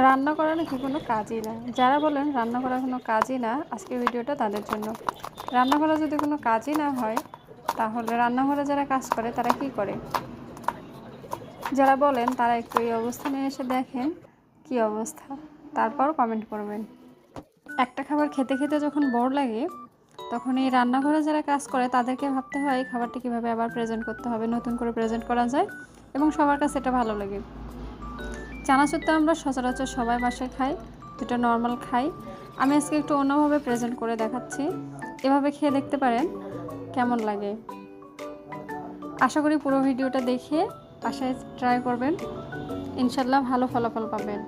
রান্না করা নাকি কোনো কাজই না। যারা বলেন রান্না করা কোনো কাজই না, আজকের ভিডিওটা তাদের জন্য। রান্না করা যদি কোনো কাজই না হয়, তাহলে রান্নাঘরে যারা কাজ করে তারা কি করে? যারা বলেন তারা একটু এই অবস্থানে এসে দেখেন কি অবস্থা, তারপর কমেন্ট করবেন। একটা খাবার খেতে খেতে যখন বোর লাগে, তখন এই রান্নাঘরে যারা কাজ করে তাদেরকে ভাবতে হয় এই খাবারটি কীভাবে আবার প্রেজেন্ট করতে হবে, নতুন করে প্রেজেন্ট করা যায় এবং সবার কাছে এটা ভালো লাগে। চানাচুর তো আমরা সচরাচর সবাই বাসায় খাই, যেটা নর্মাল খাই। আমি আজকে একটু অন্যভাবে প্রেজেন্ট করে দেখাচ্ছি, এভাবে খেয়ে দেখতে পারেন কেমন লাগে। আশা করি পুরো ভিডিওটা দেখে বাসায় ট্রাই করবেন, ইনশাল্লাহ ভালো ফলাফল পাবেন।